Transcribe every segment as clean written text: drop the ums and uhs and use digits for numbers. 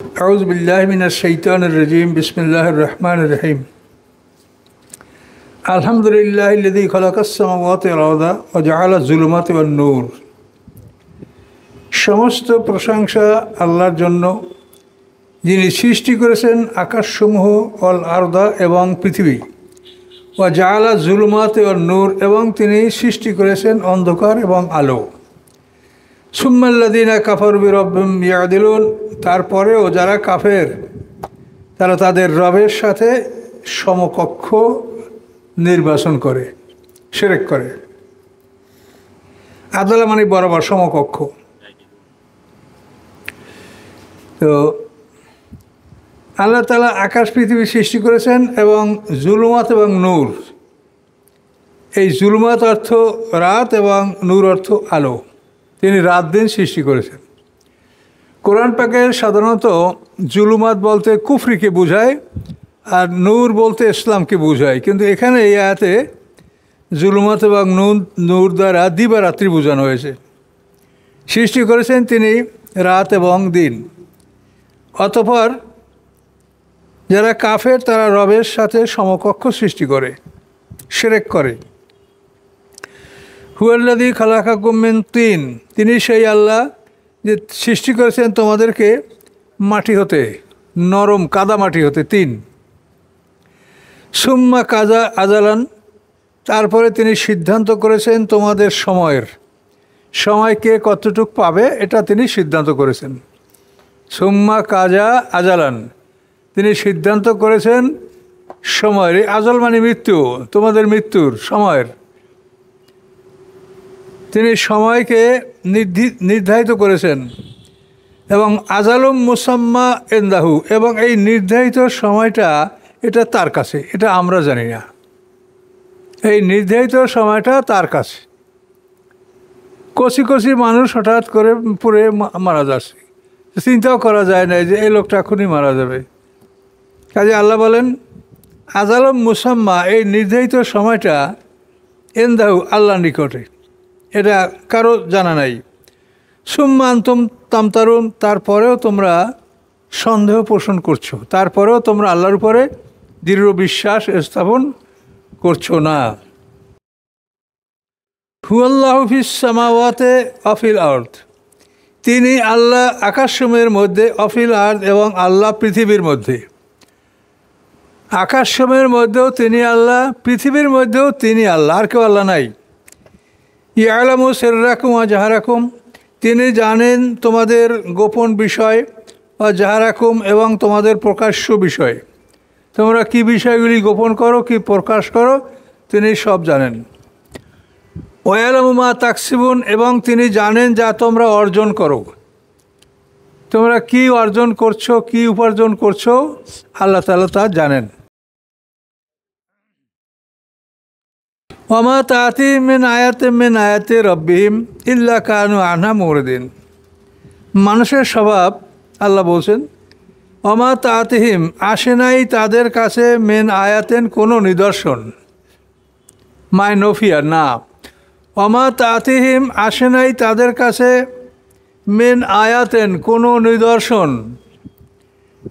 أعوذ بالله من الشيطان الرجيم بسم الله الرحمن الرحيم الحمد لله الذي خلق السماوات والأرض وجعل الظلمات والنور সমস্ত প্রশংসা আল্লাহর জন্য, যিনি সৃষ্টি করেছেন আকাশসমূহ অল আরদা এবং পৃথিবী, ওয়া জাআলা যুলুমাত ওয়ান নূর, এবং তিনি সৃষ্টি করেছেন অন্ধকার এবং আলো। সুম্মাল্লাযীনা কাফারু বিরাব্বিহিম ইয়াদিলুন, তারপরেও যারা কাফের তারা তাদের রবের সাথে সমকক্ষ নির্বাচন করে, শিরক করে। আদলা মানে বরাবর, সমকক্ষ। তো আল্লাহ তাআলা আকাশ পৃথিবী সৃষ্টি করেছেন এবং জুলুমাত এবং নূর। এই জুলুমাত অর্থ রাত এবং নূর অর্থ আলো। তিনি রাত দিন সৃষ্টি করেছেন। কোরআন পাকে সাধারণত জুলুমাত বলতে কুফরিকে বোঝায় আর নূর বলতে ইসলামকে বোঝায়, কিন্তু এখানে এই আয়াতে জুলুমাত এবং নূর দ্বারা দিবারাত্রি বোঝানো হয়েছে। সৃষ্টি করেছেন তিনি রাত এবং দিন। অতঃপর যারা কাফের তারা রবের সাথে সমকক্ষ সৃষ্টি করে, শিরক করে। হুয়াল্লাযী খালাকাকুম মিন তিন, তিনি সেই আল্লাহ যে সৃষ্টি করেছেন তোমাদেরকে মাটি হতে, নরম কাদা মাটি হতে। তিন সুম্মা কাজা আজালান, তারপরে তিনি সিদ্ধান্ত করেছেন তোমাদের সময় কে কতটুক পাবে এটা তিনি সিদ্ধান্ত করেছেন। সুম্মা কাজা আজালান, তিনি সিদ্ধান্ত করেছেন সময়ের। আজল মানে মৃত্যু, তোমাদের মৃত্যুর সময়ের। তিনি সময়কে নির্ধারিত করেছেন এবং আজালুম মুসাম্মা ইনদাহু, এবং এই নির্ধারিত সময়টা এটা তার কাছে, এটা আমরা জানি না। এই নির্ধারিত সময়টা তার কাছে। কচি কচি মানুষ হঠাৎ করে পড়ে মারা যাচ্ছে, চিন্তাও করা যায় না যে এই লোকটা এখনই মারা যাবে। কাজে আল্লাহ বলেন আজালুম মুসাম্মা, এই নির্ধারিত সময়টা ইনদাহু, আল্লাহর নিকটে, এটা কারো জানা নাই। সুম্মা আনতুম তামতারুন, তারপরেও তোমরা সন্দেহ পোষণ করছো, তারপরেও তোমরা আল্লাহর উপরে দৃঢ় বিশ্বাস স্থাপন করছো না। হুয়াল্লাহু ফিস সামাওয়াতি ওয়া ফিল আরদ, তিনি আল্লাহ আকাশসমূহের মধ্যে, অফিল আরদ, এবং আল্লাহ পৃথিবীর মধ্যে। আকাশসমূহের মধ্যেও তিনি আল্লাহ, পৃথিবীর মধ্যেও তিনি আল্লাহ, আর কেউ আল্লাহ নাই। ইয়ালামু সিররাকুম ওয়া জাহারাকুম, তিনি জানেন তোমাদের গোপন বিষয়, ওয়া জাহারাকুম, এবং তোমাদের প্রকাশ্য বিষয়। তোমরা কি বিষয়গুলি গোপন করো, কি প্রকাশ করো, তিনি সব জানেন। ওয়ালামু মা তাকসিবুন, এবং তিনি জানেন যা তোমরা অর্জন করো। তোমরা কি অর্জন করছো, কি উপার্জন করছো, আল্লাহ তাআলা তা জানেন। ওমা তাতিহিম মিন আয়াতি রব্বিহিম ইল্লা কানু আনহা মুরিদিন। মানুষের স্বভাব, আল্লাহ বলছেন, ওমা তাতিহিম, আসে নাই তাদের কাছে, মেন আয়াতেন, কোনো নিদর্শন, মাই নফিয়া না। ওমা তাতিহিম, আসে নাই তাদের কাছে, মেন আয়াতেন, কোনো নিদর্শন,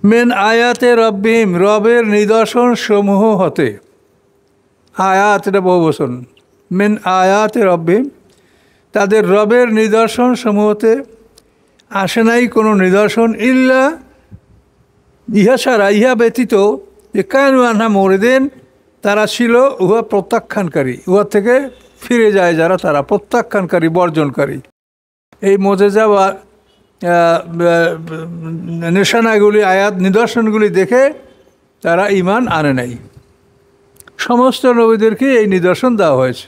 মেন আয়াতে রব্বিহিম, রবের নিদর্শন সমূহ হতে। আয়াত এটা বহু বচন, মেন আয়াতে রব্বিহিম, তাদের রবের নিদর্শন সমূহতে আসে নাই কোনো নিদর্শন, ইল্লা, ইহা ছাড়া, ইহা ব্যতীত, যে কানু আনহা মুরিদিন, তারা ছিল উহা প্রত্যাখ্যানকারী, উহা থেকে ফিরে যায় যারা, তারা প্রত্যাখ্যানকারী, বর্জনকারী। এই মুজিজা বা নিশানাগুলি, আয়াত নিদর্শনগুলি দেখে তারা ঈমান আনে নাই। সমস্ত নবীদেরকে এই নিদর্শন দেওয়া হয়েছে,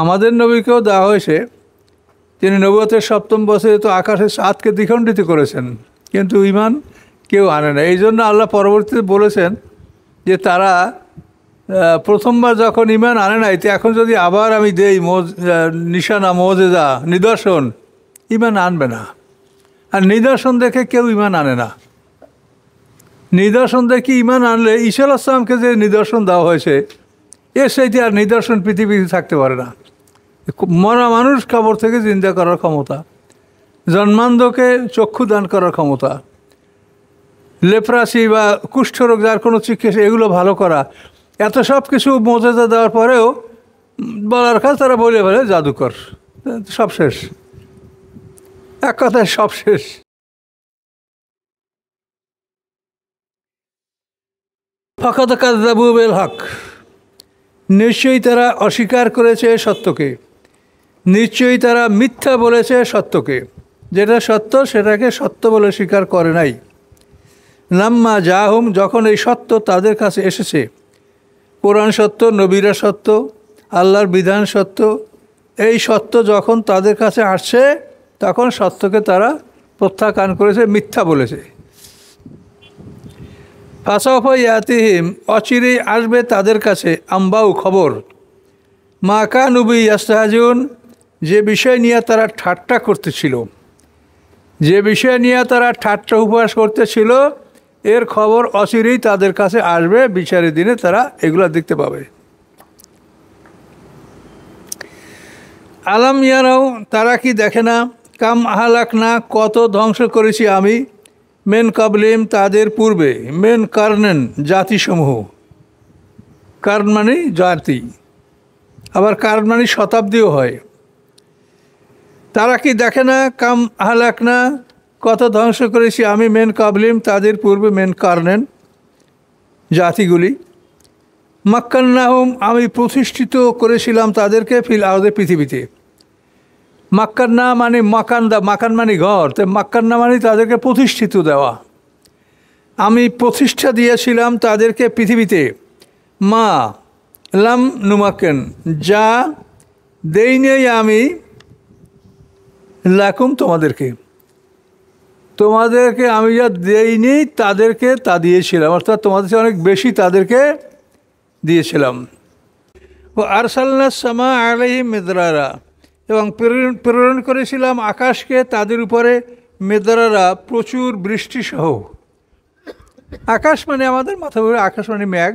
আমাদের নবীকেও দেওয়া হয়েছে। তিনি নবুয়তের ৭ম বছরে তো আকাশের চাঁদকে দ্বিখণ্ডিত করেছেন, কিন্তু ঈমান কেউ আনে না। এই জন্য আল্লাহ পরবর্তীতে বলেছেন যে তারা প্রথমবার যখন ঈমান আনে নাই, তো এখন যদি আবার আমি দেই নিশানা, মুজিজা, নিদর্শন, ঈমান আনবে না। আর নিদর্শন দেখে কেউ ঈমান আনে না। নিদর্শন দেখে ঈমান আনলে, ঈসা আলাইহিস সালামকে যে নিদর্শন দেওয়া হয়েছে, এর সাথে আর নিদর্শন পৃথিবীতে থাকতে পারে না। মরা মানুষ কবর থেকে জিন্দা করার ক্ষমতা, জন্মান্ধকে চক্ষু দান করার ক্ষমতা, লেপ্রাসি বা কুষ্ঠরোগ যার কোনো চিকিৎসা, এগুলো ভালো করা, এত সব কিছু মর্যাদা দেওয়ার পরেও বলার কাজ তারা বলে বলে জাদুকর, সব শেষ, এক কথায় সব শেষ। ফাকাদ কাযযাবু বিল হক, নিশ্চয়ই তারা অস্বীকার করেছে সত্যকে, নিশ্চয়ই তারা মিথ্যা বলেছে সত্যকে, যেটা সত্য সেটাকে সত্য বলে স্বীকার করে নাই। লাম্মা জাহুম, যখন এই সত্য তাদের কাছে এসেছে, কোরআন সত্য, নবীরা সত্য, আল্লাহর বিধান সত্য, এই সত্য যখন তাদের কাছে আসছে তখন সত্যকে তারা প্রত্যাখ্যান করেছে, মিথ্যা বলেছে। ফাসাউফা ইয়াতিহিম, অচিরেই আসবে তাদের কাছে, আম্বাউ খবর, মা কানু বিহি ইস্তাহজিউন, যে বিষয় নিয়ে তারা ঠাট্টা করতেছিল, যে বিষয় নিয়ে তারা ঠাট্টা উপহাস করতেছিল এর খবর অচিরেই তাদের কাছে আসবে, বিচারের দিনে তারা এগুলো দেখতে পাবে। আলাম ইয়ারাও, তারা কি দেখে না, কাম আহালাক না, কত ধ্বংস করেছি আমি, মেন কাবলিম, তাদের পূর্বে, মেন কারনেন, জাতিসমূহ, কারণ মানে জাতি, আবার কারণ মানে শতাব্দীও হয়। তারা কি দেখে না, কাম আহালাক না, কত ধ্বংস করেছি আমি, মেন কাবলিম, তাদের পূর্বে, মেন কারনেন, জাতিগুলি, মাক্কান্নাহুম, আমি প্রতিষ্ঠিত করেছিলাম তাদেরকে, ফিল আরদে, পৃথিবীতে। মাক্কান্না মানে মাকান্দা, মাকান মানে ঘর, তো মাক্কান্না মানে তাদেরকে প্রতিষ্ঠিত দেওয়া, আমি প্রতিষ্ঠা দিয়েছিলাম তাদেরকে পৃথিবীতে। মা লাম নুমাক্কেন, যা দেই নেই আমি, লাকুম, তোমাদেরকে, তোমাদেরকে আমি যা দেইনি তাদেরকে তা দিয়েছিলাম, অর্থাৎ তোমাদের অনেক বেশি তাদেরকে দিয়েছিলাম। ও আরসালনা সামা আলাইহিম মিদরারা, এবং প্রেরণ করেছিলাম আকাশকে তাদের উপরে, মেদরারা, প্রচুর বৃষ্টিসহ। আকাশ মানে আমাদের মাথা উপরে, আকাশ মানে মেঘ,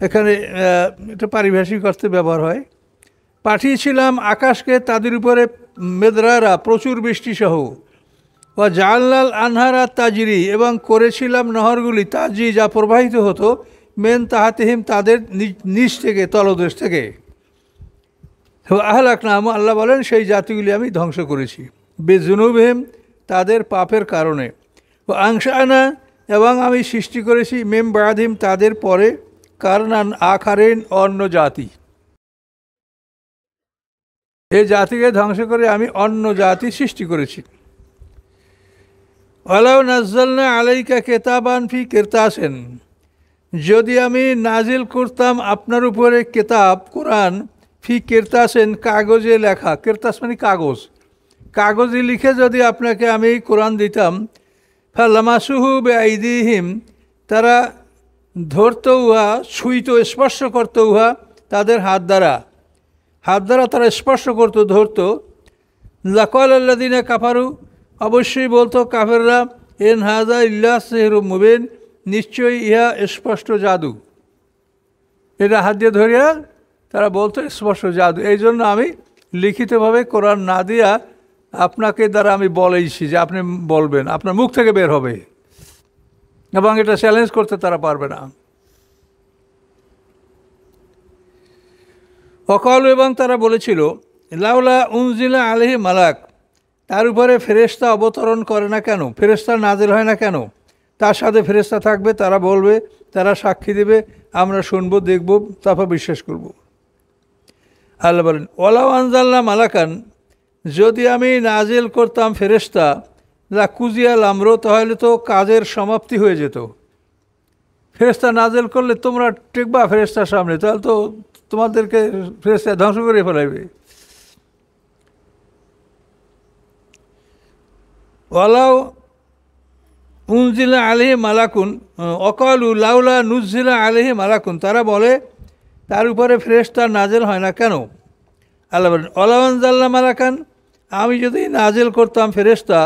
এখানে এটা পারিভাষিক অর্থে ব্যবহার হয়। পাঠিয়েছিলাম আকাশকে তাদের উপরে, মেদরারা, প্রচুর বৃষ্টিসহ। ও জাআলনাল আনহারা তাজরি, এবং করেছিলাম নহরগুলি, তাজরি, যা প্রবাহিত হতো, মেন তাহাতিহিম, তাদের নিচ থেকে, তলদেশ থেকে। আহলাক নাম, আল্লাহ বলেন সেই জাতিগুলি আমি ধ্বংস করেছি, বেজুনুবহিম, তাদের পাপের কারণে। ও আংশানা, এবং আমি সৃষ্টি করেছি, মেম বায়াদিম, তাদের পরে, কারনান আখারেন, অন্য জাতি, এই জাতিকে ধ্বংস করে আমি অন্য জাতি সৃষ্টি করেছি। ওয়ালাউ নাজ্জালনা আলাইকা কিতাবান ফি কিরতাসিন, যদি আমি নাজিল করতাম আপনার উপরে কিতাব, কোরআন, ফি কিরতাসিন, কাগজে লেখা, কিরতাস মানে কাগজ, কাগজে লিখে যদি আপনাকে আমি কোরআন দিতাম, ফালামাসুহু বিআইদিহিম, তারা ধরত উহা, ছুঁইত, স্পর্শ করত উহা তাদের হাত দ্বারা, হাত দ্বারা তারা স্পর্শ করত, ধরত। লাকাল আল্লাযিনা কাফারু, অবশ্যই বলতো কাফেররা, ইন হাযা ইল্লা সিহরুম মুবিন, নিশ্চয়ই ইহা স্পষ্ট জাদু। এটা হাত দিয়ে ধরিয়া তারা বলতো স্পষ্ট জাদু, এই জন্য আমি লিখিতভাবে কোরআন না দিয়া আপনাকে দ্বারা আমি বলেইছি যে আপনি বলবেন, আপনার মুখ থেকে বের হবে, এবং এটা চ্যালেঞ্জ করতে তারা পারবে না। অকাল, এবং তারা বলেছিল, লাউলা উনজিলা আলাইহি মালাক, তার উপরে ফেরেশতা অবতরণ করে না কেন, ফেরেশতা নাজিল হয় না কেন, তার সাথে ফেরেশতা থাকবে, তারা বলবে, তারা সাক্ষী দেবে, আমরা শুনবো, দেখব, তারপর বিশ্বাস করব। আল্লাহ বলেন, ওয়ালাউ আনজালনা মালাকান, যদি আমি নাজিল করতাম ফেরেশতা, লা কুজিয়াল আমরো, তাহলে তো কাজের সমাপ্তি হয়ে যেত। ফেরেশতা নাজিল করলে তোমরা টেকবা ফেরেশতার সামনে, তাহলে তো তোমাদেরকে ফেরেশতা ধ্বংস করে ফেলাইবে। ওয়ালাউ উনজিলা আলাইহি মালাকুন, অকালু লাউলা নুজিলা আলাইহি মালাকুন, তারা বলে তার উপরে ফেরেশতা নাজিল হয় না কেন। আল্লাহ বলেন, ওয়ালাউ আনজালনা মালাকান, আমি যদি নাজিল করতাম ফেরেশতা,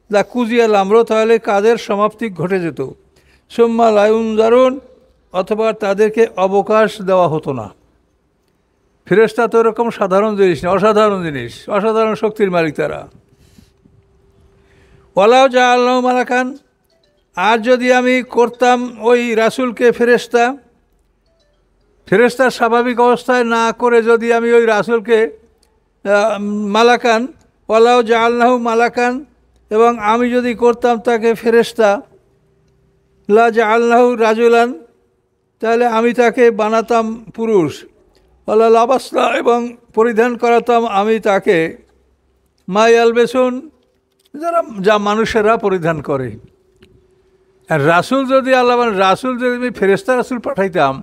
লা কুজিয়াল আমরো, তাহলে কাজের সমাপ্তি ঘটে যেত। সুম্মা লা ইউনজারুন, অথবা তাদেরকে অবকাশ দেওয়া হতো না। ফেরেশতা তো এরকম সাধারণ জিনিস না, অসাধারণ জিনিস, অসাধারণ শক্তির মালিক তারা। ওয়ালাউ জাআলনাহু মালাকান, আর যদি আমি করতাম ওই রাসূলকে ফেরেশতা, ফেরেশতার স্বাভাবিক অবস্থায় না করে যদি আমি ওই রাসূলকে মালাকান, ওয়ালাউ জাআলনাহু মালাকান, এবং আমি যদি করতাম তাকে ফেরেশতা, লা জাআলনাহু রাজুলান, তাহলে আমি তাকে বানাতাম পুরুষ, ওয়ালা লাবাসনা, এবং পরিধান করাতাম আমি তাকে মা ইয়ালবেসুন, যা মানুষেরা পরিধান করে। আর রাসূল যদি আল্লাহ রাসূল যদি আমি ফেরেশতা রাসূল পাঠাইতাম,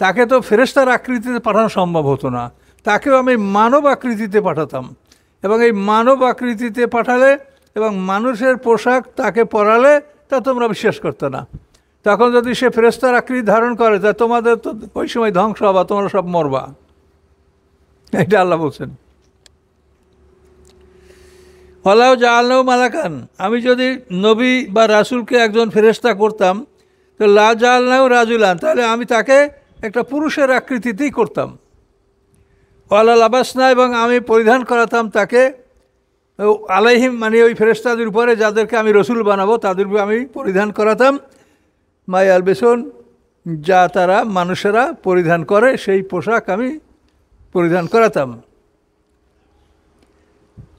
তাকে তো ফেরেশতার আকৃতিতে পাঠানো সম্ভব হতো না, তাকেও আমি মানব আকৃতিতে পাঠাতাম, এবং এই মানব আকৃতিতে পাঠালে এবং মানুষের পোশাক তাকে পরালে তা তোমরা বিশ্বাস করতে না। তখন যদি সে ফেরেশতার আকৃতি ধারণ করে, তা তোমাদের তো ওই সময় ধ্বংস হবা, তোমরা সব মরবা। এটা আল্লাহ বলছেন। ওয়ালাউ জাআলনাহু মালাকান, আমি যদি নবী বা রাসূলকে একজন ফেরেশতা করতাম, তো লা জাআলনাহু রাজুলান, তাহলে আমি তাকে একটা পুরুষের আকৃতিতেই করতাম। ওয়ালা লাবাসনা, এবং আমি পরিধান করাতাম তাকে আলাইহিম, মানে ওই ফেরেশতাদের উপরে যাদেরকে আমি রসুল বানাবো তাদের উপরে আমি পরিধান করাতাম মা ইয়ালবেসুন, যা তারা মানুষেরা পরিধান করে সেই পোশাক আমি পরিধান করাতাম।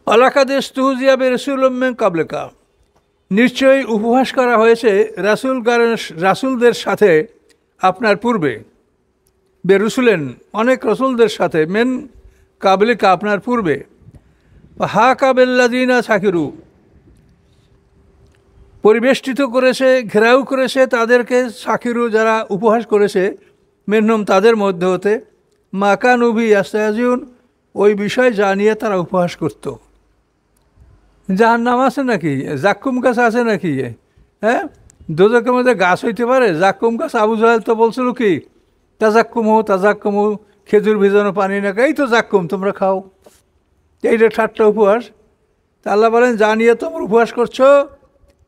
ওয়ালাকাদ ইসতুহজিয়া বিরাসূলিম মিন ক্বাবলিকা, নিশ্চয়ই উপহাস করা হয়েছে রাসূলদের সাথে আপনার পূর্বে, বেরুসুলেন অনেক রসুলদের সাথে, মেন কাবলিকা আপনার পূর্বে, হাকা বিল্লাযিনা সাকিরু, পরিবেষ্টিত করেছে, ঘেরাও করেছে তাদেরকে, সাকিরু যারা উপহাস করেছে, মেনহুম তাদের মধ্যে হতে, মা কানু বিহি ইয়াস্তাহজিউন, ওই বিষয় যা নিয়ে তারা উপহাস করত। জাহান্নাম আছে নাকি? জাক্কুম গাছ আছে নাকি? হ্যাঁ, দোজখের মধ্যে গাছ হইতে পারে? জাক্কুম গাছ আবু জাহেল তো বলছিল কি, তাজাক্কুম, খেজুর ভিজানো পানি না, এই তো জাক্কুম, তোমরা খাও। এইটা ঠাট্টা উপহাস। তা আল্লাহ বলেন, যা নিয়ে তোমরা উপহাস করছো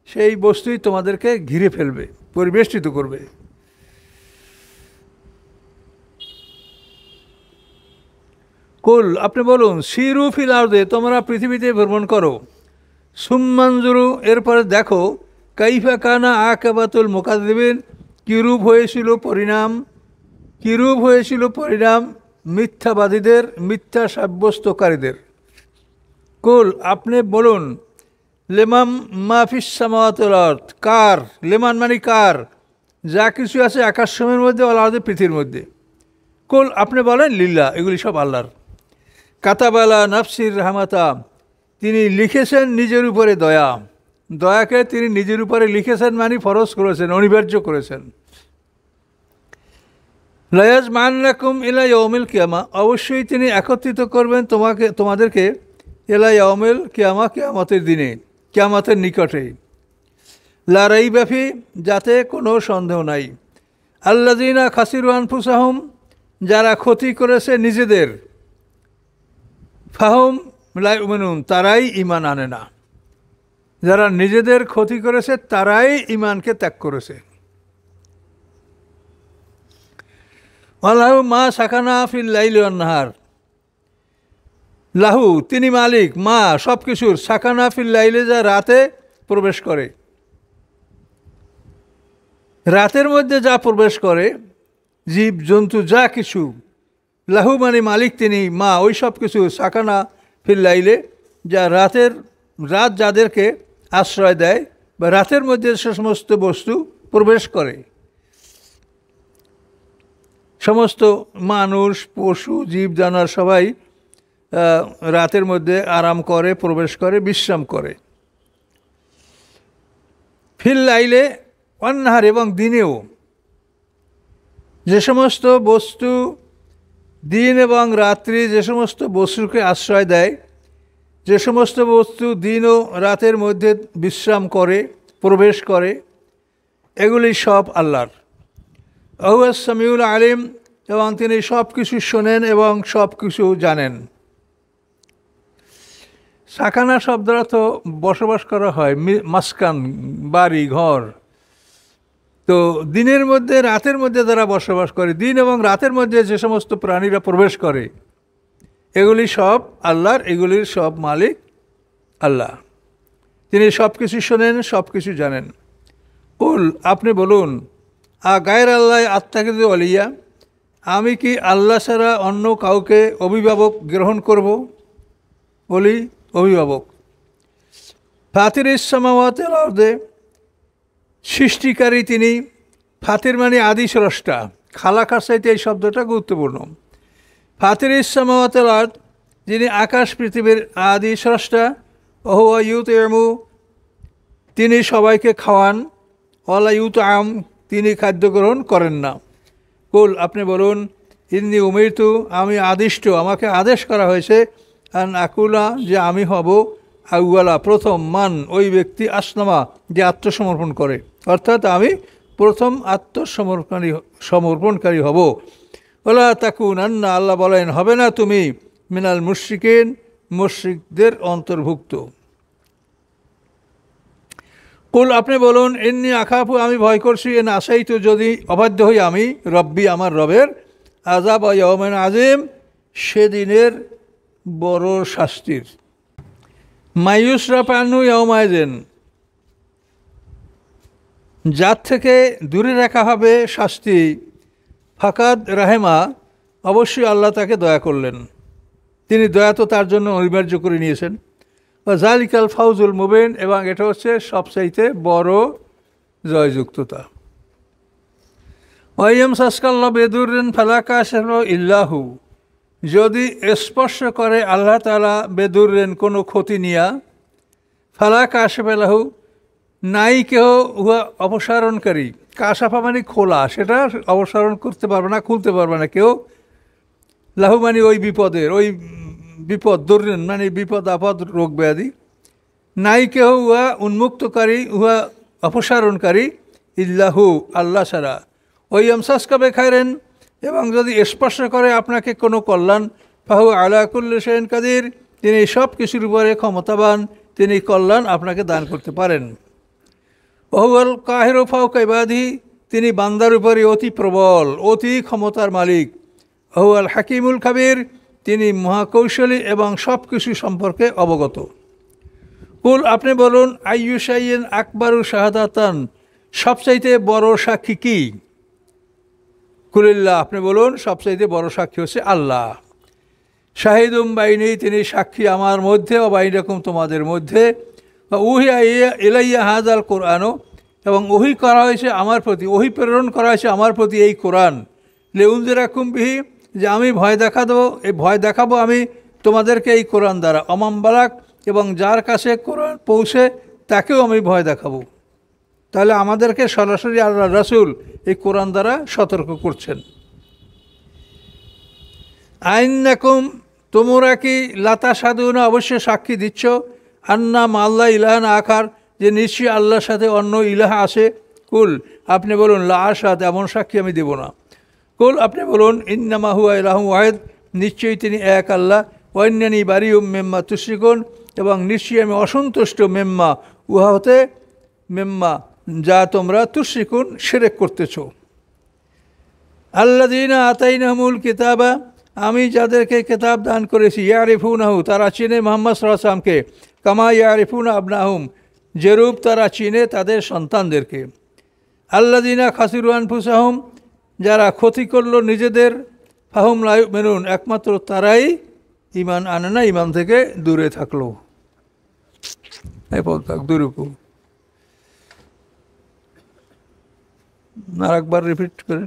সেই বস্তুই তোমাদেরকে ঘিরে ফেলবে, পরিবেষ্টিত করবে। কুল, আপনি বলুন, সিরু ফিল আরদে, তোমরা পৃথিবীতে ভ্রমণ করো, সুম্মানজুরু, এরপরে দেখো, কাইফা কানা আকিবাতুল মুকাজ্জিবিন, কিরূপ হয়েছিল পরিণাম মিথ্যাবাদীদের, মিথ্যা সাব্যস্তকারীদের। কুল, আপনি বলুন, লেমান মাফিস সামাওয়াতি ওয়াল আরদ, কার, লেমান মানে কার, যা কিছু আছে আকাশের মধ্যে, ওয়াল আরদে পৃথিবীর মধ্যে। কুল, আপনি বলেন, লিল্লাহ, এগুলি সব আল্লাহর। কাতাবালা নাফসির রাহমাতা, তিনি লিখেছেন নিজের উপরে দয়া, দয়াকে তিনি নিজের উপরে লিখেছেন, মানে ফরজ করেছেন, অনিবার্য করেছেন। লায়াজমান্নাকুম ইলা ইয়াউমিল কিয়ামা, অবশ্যই তিনি একত্রিত করবেন তোমাদেরকে ইলা ইয়াউমিল কিয়ামা, কিয়ামতের দিনে, কিয়ামতের নিকটে। লা রাইবা ফি, যাতে কোনো সন্দেহ নাই। আল্লাযিনা খাসিরু আনফুসাহুম, যারা ক্ষতি করেছে নিজেদের, ফাহুম লা ইউমিনুন, তারাই ঈমান আনে না। যারা নিজেদের ক্ষতি করেছে তারাই ঈমানকে ত্যাগ করেছে। আল্লাহু মা সাকানা ফিল লাইলি ওয়ান নাহার, লাহু তিনি মালিক, মা সব কিছুর, সাকানা ফিল লাইলে, যা রাতে প্রবেশ করে, রাতের মধ্যে যা প্রবেশ করে, জীব জন্তু যা কিছু, লাহু মানে মালিক তিনি, মা ওই সব কিছু, সাকানা ফিল লাইলে, যা রাত যাদেরকে আশ্রয় দেয়, বা রাতের মধ্যে সে সমস্ত বস্তু প্রবেশ করে, সমস্ত মানুষ, পশু, জীব জানোয়ার সবাই রাতের মধ্যে আরাম করে, প্রবেশ করে, বিশ্রাম করে। ফিল লাইলে অন্নাহার, এবং দিনেও, যে সমস্ত বস্তু দিন এবং রাত্রি যে সমস্ত বস্তুকে আশ্রয় দেয়, যে সমস্ত বস্তু দিন ও রাতের মধ্যে বিশ্রাম করে, প্রবেশ করে, এগুলি সব আল্লাহর। আহুয়াস সামিউল আলিম, এবং তিনি সব কিছু শোনেন এবং সব কিছু জানেন। সাকানা শব্দ অর্থ বসবাস করা হয়, মাসকান, বাড়ি ঘর। তো দিনের মধ্যে রাতের মধ্যে যারা বসবাস করে, দিন এবং রাতের মধ্যে যে সমস্ত প্রাণীরা প্রবেশ করে, এগুলি সব আল্লাহর, এগুলির সব মালিক আল্লাহ। তিনি সব কিছু শোনেন, সব কিছু জানেন। কুল, আপনি বলুন, গায়ের আল্লাহ আত্মাকিদ আলিয়া, আমি কি আল্লাহ ছাড়া অন্য কাউকে অভিভাবক গ্রহণ করব? বলি, অভিভাবক। ফাতির ইসমাওয়াতিল আরদে, সৃষ্টিকারী তিনি। ফাতির মানে আদি স্রষ্টা, খালাকার চাইতে এই শব্দটা গুরুত্বপূর্ণ। ফাতির ইসমাওয়াতিল আরদ, যিনি আকাশ পৃথিবীর আদি স্রষ্টা। ওহুয়া ইউতইমু, তিনি সবাইকে খাওয়ান। ওয়ালা ইউতআম, তিনি খাদ্য গ্রহণ করেন না। কুল, আপনি বলুন, ইন্নী উমিরতু, আমি আদিষ্ট, আমাকে আদেশ করা হয়েছে, আন আকুলা, যে আমি হব আউয়ালা, প্রথম, মান, ওই ব্যক্তি, আসলামা, যে আত্মসমর্পণ করে, অর্থাৎ আমি প্রথম সমর্পণকারী হব। ওলা তাকুনান্না, আল্লাহ বলেন, হবে না তুমি মিনাল মুশরিকিন, মুশরিকদের অন্তর্ভুক্ত। কুল, আপনি বলুন, ইন্নী আখাফু, আমি ভয় করছি, এন আসাইতু, যদি অবাধ্য হই আমি, রব্বি, আমার রবের, আযাব ইয়াউমিন আযীম, সেদিনের বড় শাস্তির। মাইয়ুসরাফ আনহু ইয়াউমাইযিন, যার থেকে দূরে রাখা হবে শাস্তি, ফাকাদ রাহেমা, অবশ্যই আল্লাহ তাকে দয়া করলেন, তিনি দয়া তো তার জন্য অনিবার্য করে নিয়েছেন। জালিকাল ফাউজুল মুবিন, এবং এটা হচ্ছে সবচাইতে বড় জয়যুক্ততা। ওয়াইয়াম সাসকাল্লা বেদুরেন ফালাকা ইল্লাহু, যদি স্পর্শ করে আল্লাহ তাআলা বেদুরেন, কোনো ক্ষতি নিয়া, ফালাকা আশেফালাহু, নাই কেহ উহা অপসারণকারী। কাশাফা মানে খোলা, সেটা অপসারণ করতে পারবে না, খুলতে পারবে না কেউ। লাহু মানে ওই বিপদের, ওই বিপদ, দর্রেন মানে বিপদ আপদ, রোগ ব্যাধি। নাই কেহ উহা উন্মুক্তকারী, উহা অপসারণকারী, ইল্লাহু, আল্লাহ ছাড়া। ওই আমসাসকাবে খায়রেন, এবং যদি স্পর্শ করে আপনাকে কোনো কল্যাণ, ফাহু আলা কুল্লি শাইইন কাদির, তিনি সব কিছুর উপরে ক্ষমতাবান, তিনি কল্যাণ আপনাকে দান করতে পারেন। ওহুয়াল কাহিরু ফাওকা ইবাদিহি, তিনি বান্দার উপরে অতি প্রবল, অতি ক্ষমতার মালিক। ওহুয়াল হাকিমুল খাবির, তিনি মহাকৌশলী এবং সব কিছু সম্পর্কে অবগত। কুল, আপনি বলুন, আইয়ু শাইইন আকবারু শাহাদাতান, সবচাইতে বড় সাক্ষী কি? কুলিল্লাহ, আপনি বলুন, সবচাইতে বড় সাক্ষী হচ্ছে আল্লাহ। শাহিদুম বাইনি, তিনি সাক্ষী আমার মধ্যে, ও বাইনাকুম, তোমাদের মধ্যে। উহিয়া ইলাইয়া হাযাল কোরআনও, এবং ওহি করা হয়েছে আমার প্রতি, ওহি প্রেরণ করা হয়েছে আমার প্রতি এই কোরআন। লিউনজিরাকুম বিহি, যে আমি ভয় দেখা দেবো, এই ভয় দেখাবো আমি তোমাদেরকে এই কোরআন দ্বারা। অমাম বালাক, এবং যার কাছে কোরআন পৌঁছে তাকেও আমি ভয় দেখাবো। তাহলে আমাদেরকে সরাসরি আল্লাহ রাসূল এই কোরআন দ্বারা সতর্ক করছেন। আইন্নাকুম, তোমরা কি লাতা সাধুনা, অবশ্যই সাক্ষী দিচ্ছ, আন্না মাল্লা ইলাহান আখার, যে নিশ্চয়ই আল্লাহর সাথে অন্য ইলাহা আছে। কুল, আপনি বলুন, লা আশহাদ, এমন সাক্ষী আমি দেব না। কুল, আপনি বলুন, ইন্নামা হুয়া ইলাহুন ওয়াহিদ, নিশ্চয়ই তিনি এক আল্লাহ। ওয়ান্নানি বারিউম মিম্মা তুশরিকুন, এবং নিশ্চয়ই আমি অসন্তুষ্ট, মিম্মা, উহা হতে, মিম্মা, যা তোমরা তুশরিকুন, শিরক করতেছ। আল্লাযীনা আতাইনাহুমুল কিতাবা, আমি যাদেরকে কিতাব দান করেছি, ইয়ারিফুনাহু, তারা চিনে মুহাম্মদ সাল্লাল্লাহু আলাইহি ওয়াসাল্লামকে, কামা ইয়ারিফুনা আবনাহুম, যেরূপ তারা চিনে তাদের সন্তানদেরকে। আল্লাযীনা খাসিরু আনফুসাহুম, যারা ক্ষতি করলো নিজেদের, ফাহুম লা ইউমিনুন, একমাত্র তারাই ঈমান আনে না, ঈমান থেকে দূরে থাকলো। এই পদ থাক দূরকু, আর একবার রিপিট করে।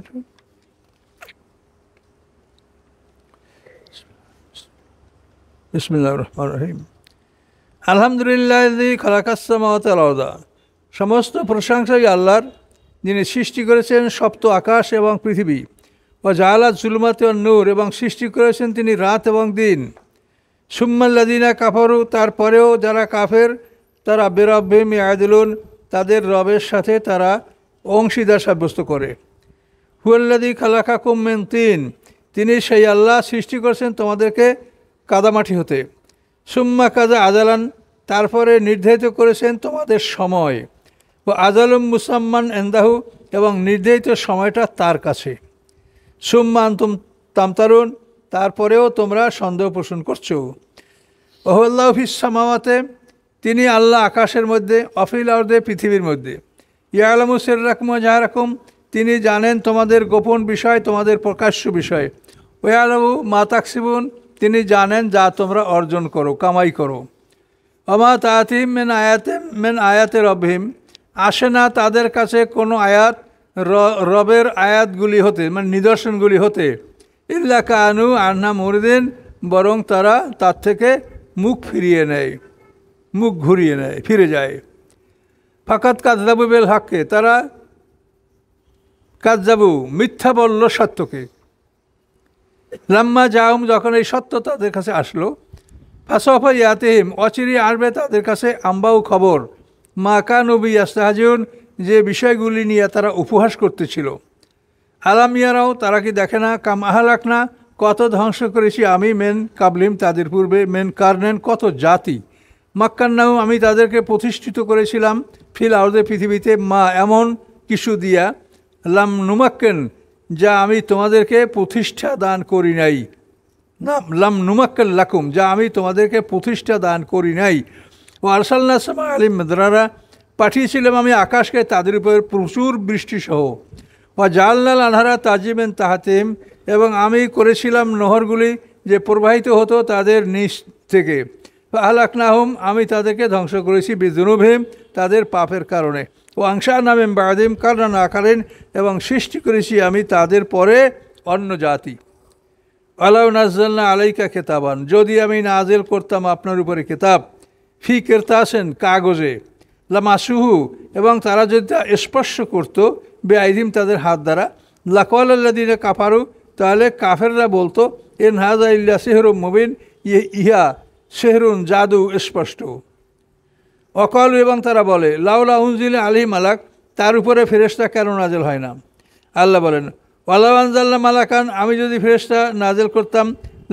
বিসমিল্লাহির রহমানির রহিম। আলহামদুলিল্লাহি খালাকাস সামাওয়াতি ওয়াল আরদা, সমস্ত প্রশংসাই আল্লাহর, যিনি সৃষ্টি করেছেন সপ্ত আকাশ এবং পৃথিবী। ও জাআলাজ জুলুমাতি ওয়ান নূর, এবং সৃষ্টি করেছেন তিনি রাত এবং দিন। সুম্মাল্লাযীনা কাফারু, তারপরেও যারা কাফের, তারা বিরাব্বিহিম ইয়াদিলুন, তাদের রবের সাথে তারা অংশীদার সাব্যস্ত করে। হুয়াল্লাযী খালাকাকুম মিন তিন, তিনি সেই আল্লাহ সৃষ্টি করেছেন তোমাদেরকে কাদামাটি হতে। সুম্মা কাজা আজালান, তারপরে নির্ধারিত করেছেন তোমাদের সময়। ও আজালুম মুসাম্মান ইনদাহু, এবং নির্ধারিত সময়টা তার কাছে। সুম্মা আনতুম তামতারুন, তারপরেও তোমরা সন্দেহ পোষণ করছো। ওহুল্লাহু ফিস সামাওয়াতে, তিনি আল্লাহ আকাশের মধ্যে, অফিল আরদে পৃথিবীর মধ্যে। ইয়ালামু সিররাকুম ওয়া জাহরাকুম, তিনি জানেন তোমাদের গোপন বিষয়, তোমাদের প্রকাশ্য বিষয়। ওয়ালামু মা তাকসিবুন, তিনি জানেন যা তোমরা অর্জন করো, কামাই করো। ওমা তাতিহিম মিন আয়াতে রব্বিহিম, আসে না তাদের কাছে কোনো আয়াত রবের আয়াতগুলি হতে, মানে নিদর্শনগুলি হতে, ইল্লা কানু আনহা মুরিদিন, বরং তারা তার থেকে মুখ ফিরিয়ে নেয়, মুখ ঘুরিয়ে নেয়, ফিরে যায়। ফাকাত কাযযাবু বিল হাক্কে, তারা কাযযাবু মিথ্যা বলল সত্যকে। লাম্মা জাহুম, যখন এই সত্য তাদের কাছে আসলো, ফাসাফা ইয়াতিহিম, অচিরে আসবে তাদের কাছে আম্বাউ খবর, মা কানু বিহি ইস্তাহজিউন, যে বিষয়গুলি নিয়ে তারা উপহাস করতেছিল। আলাম ইয়ারাও, তারা কি দেখে না, কাম আহলাকনা, কত ধ্বংস করেছি আমি, মেন কাবলিম, তাদের পূর্বে, মেন কারনেন, কত জাতি, মাক্কান্নাহু, আমি তাদেরকে প্রতিষ্ঠিত করেছিলাম, ফিল আরদে পৃথিবীতে, মা এমন কিছু দিয়া, লাম নুমাক্কেন, যা আমি তোমাদেরকে প্রতিষ্ঠা দান করি নাই, না লাম নুমাক্কেন লাকুম, যা আমি তোমাদেরকে প্রতিষ্ঠা দান করি নাই। ও আরসালনা সামা আলিম মাদরারা, পাঠিয়েছিলাম আমি আকাশকে তাদের উপর প্রচুর বৃষ্টিসহ। ও জালনাল আনহারা তাজিমেন তাহাতিম, এবং আমি করেছিলাম নহরগুলি যে প্রবাহিত হতো তাদের নিচ থেকে। আহলাকনাহুম, আমি তাদেরকে ধ্বংস করেছি, বিযুনুবিহিম, তাদের পাপের কারণে। ও আনশা'না মিন বা'দিহিম কারনান আখারিন, এবং সৃষ্টি করেছি আমি তাদের পরে অন্য জাতি। আলাউ নাজ্জালনা আলাইকা কিতাবান, যদি আমি নাজিল করতাম আপনার উপরে কিতাব, ফি কিরতাসিন, কাগজে, লামাসুহু, এবং তারা যদি তা স্পর্শ করত, বেআইদিম, তাদের হাত দ্বারা, লাকালাল্লাযিনা কাফারু, তাহলে কাফেররা বলতো, ইন হাযা ইল্লা সিহরুম মুবিন, ইহা সেহরুন, জাদু স্পষ্ট। অকাল, এবং তারা বলে, লাউলা উনজিলা আলাইহি মালাক, তার উপরে ফেরেশতা কেন নাজেল হয় না। আল্লাহ বলেন, ওয়ালাউ আনজালনা মালাকান, আমি যদি ফেরেশতা নাজেল করতাম,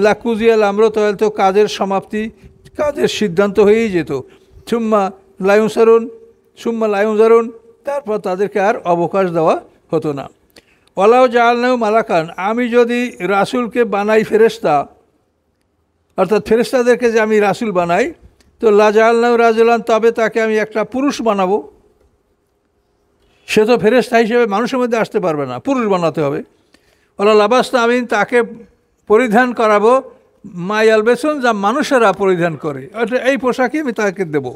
লাকুজিয়াল আমর, তাহলে তো কাজের সমাপ্তি, কাজের সিদ্ধান্ত হয়েই যেত। সুম্মা লায়ুনজারুন, তারপর তাদেরকে আর অবকাশ দেওয়া হতো না। ওয়ালাউ জাআলনাহু মালাকান, আমি যদি রাসূলকে বানাই ফেরেশতা, অর্থাৎ ফেরেশতাদেরকে যে আমি রাসূল বানাই, তো লা জাআলনাহু রাজুলান, তবে তাকে আমি একটা পুরুষ বানাবো। সে তো ফেরেশতা হিসেবে মানুষের মধ্যে আসতে পারবে না, পুরুষ বানাতে হবে। ওলা লাবাসনা, আমি তাকে পরিধান করাবো, মা ইয়ালবেসুন, যা মানুষেরা পরিধান করে, অর্থাৎ এই পোশাকই আমি তাকে দেব।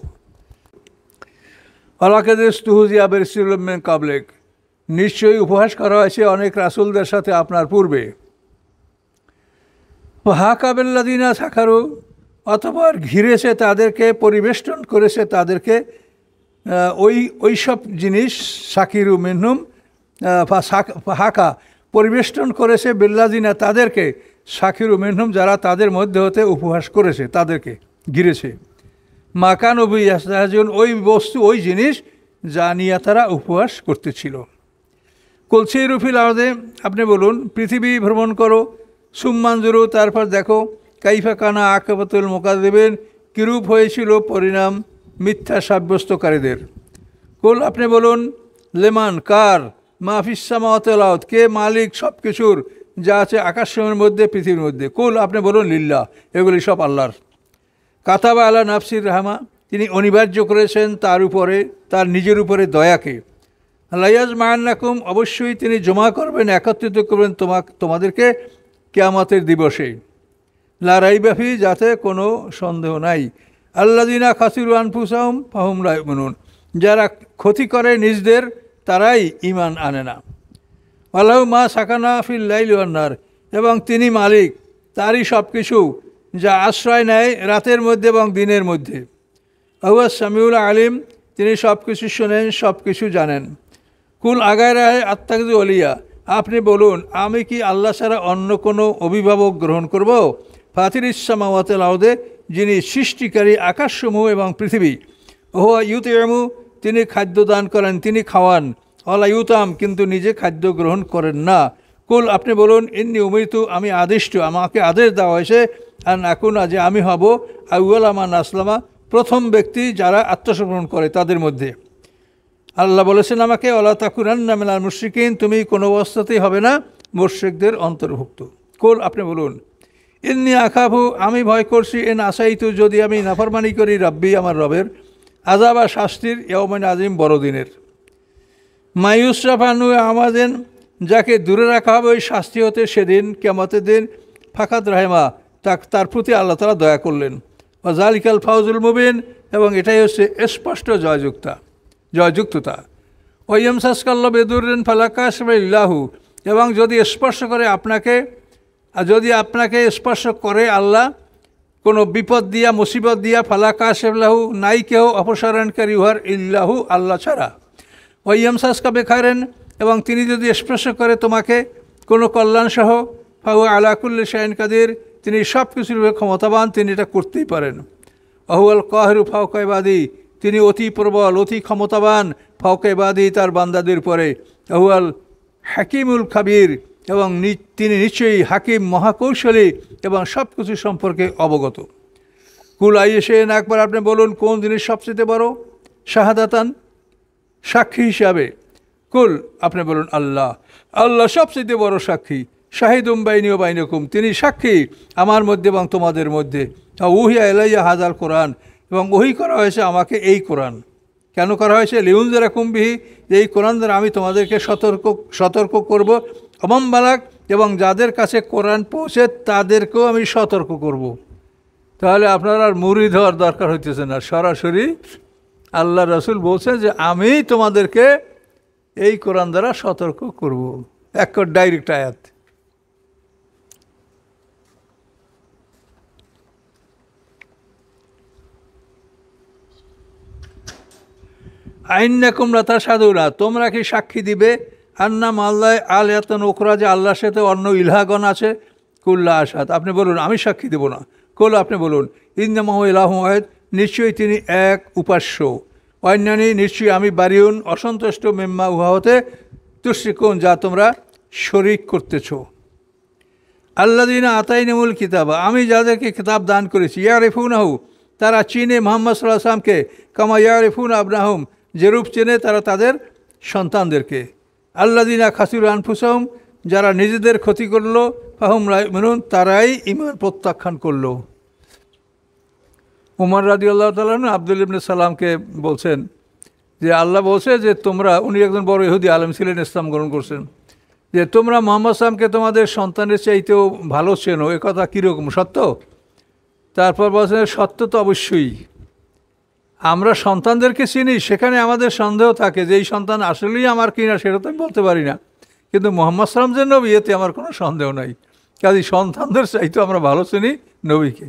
ওয়ালাকাদিস্তুহুজিয়া বিরুসুলিম মিন কাবলিক, নিশ্চয়ই উপহাস করা হয়েছে অনেক রাসূলদের সাথে আপনার পূর্বে। হাকা বিল্লাযিনা সাখারু, অতঃপর ঘিরেছে তাদেরকে, পরিবেষ্টন করেছে তাদেরকে ওই সব জিনিস, সাকিরু মিনহুম, হাকা পরিবেষ্টন করেছে, বিল্লাযিনা তাদেরকে, সাকিরু মিনহুম, যারা তাদের মধ্যে হতে উপহাস করেছে, তাদেরকে ঘিরেছে। মাকানু বিহি ইস্তাহজিউন, ওই বস্তু, ওই জিনিস যা নিয়ে তারা উপহাস করতেছিল। কুল সিরু ফিল আরদে, আপনি বলুন পৃথিবী ভ্রমণ করো, সুম্মানজুরু, তারপর দেখো, কাইফা কানা আকিবাতুল মুকায্যিবিন, কিরূপ হয়েছিল পরিণাম মিথ্যা সাব্যস্তকারীদের। কুল, আপনি বলুন, লেমান, কার, মা ফিস সামাওয়াতি ওয়াল আরদ, কে মালিক সব কিছুর, যা আছে আকাশের মধ্যে, পৃথিবীর মধ্যে। কুল, আপনি বলুন, লিল্লাহ, এগুলি সব আল্লাহর। কাতাবা আলা নাফসির রাহমা, তিনি অনিবার্য করেছেন তার উপরে, তার নিজের উপরে দয়াকে। লায়াজমাআন্নাকুম, অবশ্যই তিনি জমা করবেন, একত্রিত করবেন তোমাদেরকে কিয়ামতের দিবসে। লা রাইবা ফি, যাতে কোনো সন্দেহ নাই। আল্লাযিনা খাসিরু আনফুসাহুম ফাহুম লা ইউমিনুন, যারা ক্ষতি করে নিজদের, তারাই ঈমান আনে না। ওয়ালাহু মা সাকানা ফিল লাইলি ওয়ান নার, এবং তিনি মালিক তারই সব কিছু, যা আশ্রয় নেয় রাতের মধ্যে এবং দিনের মধ্যে। হুয়া সামিউল আলিম, তিনি সব কিছু শোনেন, সব কিছু জানেন। কুল আগায়রা আত্তাখিযু ওলিয়া, আপনি বলুন, আমি কি আল্লাহ ছাড়া অন্য কোনো অভিভাবক গ্রহণ করব? ফাতিরিস সামাওয়াতি ওয়াল আরদে, যিনি সৃষ্টিকারী আকাশসমূহ এবং পৃথিবী। ওহুয়া ইউতিমু, তিনি খাদ্য দান করেন, তিনি খাওয়ান। ওয়ালা ইউতাম, কিন্তু নিজে খাদ্য গ্রহণ করেন না। কুল, আপনি বলুন, ইন্নী উমিরতু, আমি আদিষ্ট, আমাকে আদেশ দেওয়া হয়েছে, আন আকুনা, যে আমি হব আউয়ালা মান আসলামা, প্রথম ব্যক্তি যারা আত্মসমর্পণ করে তাদের মধ্যে। আল্লাহ বলেছেন আমাকে, ওয়ালা তাকুনান্না মিনাল মুশরিকিন, তুমি কোনো অবস্থাতেই হবে না মুশরিকদের অন্তর্ভুক্ত। কুল, আপনি বলুন, ইন্নী আখাফু, আমি ভয় করছি, ইন আসাইতু, যদি আমি নাফরমানি করি, রাব্বি, আমার রবের, আযাব আর শাস্তির ইয়াউমিন আজিম বড়দিনের। মায়ুসরাফানু আমাদের যাকে দূরে রাখা হবে ওই শাস্তি হতে সেদিন কিয়ামতের দিন ফাকাত রাহেমা তার প্রতি আল্লাহ তাআলা দয়া করলেন। ওয়াজালিকাল ফাউজুল মুবিন এবং এটাই হচ্ছে স্পষ্ট জয়যুক্ততা। ওয়াইয়ামসাসকাল্লাহু বিদুররিন ফালা কাশিফা ইল্লাহু এবং যদি স্পর্শ করে আপনাকে স্পর্শ করে আল্লাহ কোনো বিপদ দিয়া মুসিবত দিয়া ফালা কাশিফা লাহু নাই কেউ অপসারণকারী উহার ইল্লাহু আল্লাহ ছাড়া। ওয়াইয়ামসাসকা বিখাইরিন এবং তিনি যদি স্পর্শ করে তোমাকে কোনো কল্যাণসহ ফাহু আলা কুল্লি শাইইন কাদির তিনি সব কিছুর ক্ষমতাবান, তিনি এটা করতেই পারেন। আহুয়াল কাহিরু ফাওকা ইবাদি তিনি অতি প্রবল অতি ক্ষমতাবান ফাওকা ইবাদি তার বান্দাদের পরে। আহুয়াল হাকিমুল খাবির এবং তিনি নিশ্চয়ই হাকিম মহাকৌশলী এবং সব কিছু সম্পর্কে অবগত। কুল আইয়েশেন একবার আপনি বলুন কোন জিনিস সবচেয়ে বড় শাহাদাতান সাক্ষী হিসাবে। কুল আপনি বলুন আল্লাহ সবচেয়ে বড় সাক্ষী। শাহিদুম বাইনি ও বাইনকুম তিনি সাক্ষী আমার মধ্যে এবং তোমাদের মধ্যে। উহিয়া ইলাইয়া হাযাল কোরআন এবং ওহি করা হয়েছে আমাকে এই কোরআন। কেন করা হয়েছে? লিউনজিরাকুম বিহি এই কোরআন দ্বারা আমি তোমাদেরকে সতর্ক করব। অমাম বালাক এবং যাদের কাছে কোরআন পৌঁছে তাদেরকেও আমি সতর্ক করব। তাহলে আপনার আর মুরিদ হওয়ার দরকার হইতেছে না, সরাসরি আল্লাহ রাসূল বলছেন যে আমি তোমাদেরকে এই কোরআন দ্বারা সতর্ক করব। এক ডাইরেক্ট আয়াত। আইন্নাকুম লাতাশহাদুনা তোমরা কি সাক্ষী দিবে আন্না মাল্লাহ আলিয়াতুন উখরা যে আল্লাহর সাথে অন্য ইলাহগণ আছে। কুল্লা আশহাদ আপনি বলুন আমি সাক্ষী দেব না। কুল আপনি বলুন ইন্নামা হুয়া ইলাহুন ওয়াহিদ নিশ্চয়ই তিনি এক উপাস্য। অন্যান্য নিশ্চয়ই আমি বারিউন অসন্তুষ্ট মিম্মা উহা হতে তুশরিকুন যা তোমরা শরীক করতেছ। আল্লাযীনা আতাইনাহুমুল কিতাবা আমি যাদেরকে কিতাব দান করেছি ইয়ারিফুনাহু তারা চিনে মুহাম্মদ সাল্লাল্লাহু আলাইহি ওয়াসাল্লামকে কামা ইয়ারিফুনা আবনাহুম যেরূপ চেনে তারা তাদের সন্তানদেরকে। আল্লাযীনা খাসিরু আনফুসাহুম যারা নিজেদের ক্ষতি করলো ফাহুম লা ইউমিনুন তারাই ঈমান প্রত্যাখ্যান করলো। উমর রাদিয়াল্লাহু তাআলা আব্দুল্লাহ ইবনে সালামকে বলছেন যে আল্লাহ বলছে যে তোমরা, উনি একজন বড় ইহুদি আলেম ছিলেন, ইসলাম গ্রহণ করছেন, যে তোমরা মুহাম্মদ সাল্লামকে তোমাদের সন্তানের চাইতেও ভালো চেনো, এ কথা কীরকম সত্য? তারপর বলছেন সত্য তো অবশ্যই। আমরা সন্তানদেরকে চিনি, সেখানে আমাদের সন্দেহ থাকে যে এই সন্তান আসলেই আমার কিনা সেটা তো আমি বলতে পারি না, কিন্তু মুহাম্মদ সাল্লাম যে নবী এতে আমার কোনো সন্দেহ নাই। কাজেই সন্তানদের চাইতেও আমরা ভালো চিনি নবীকে।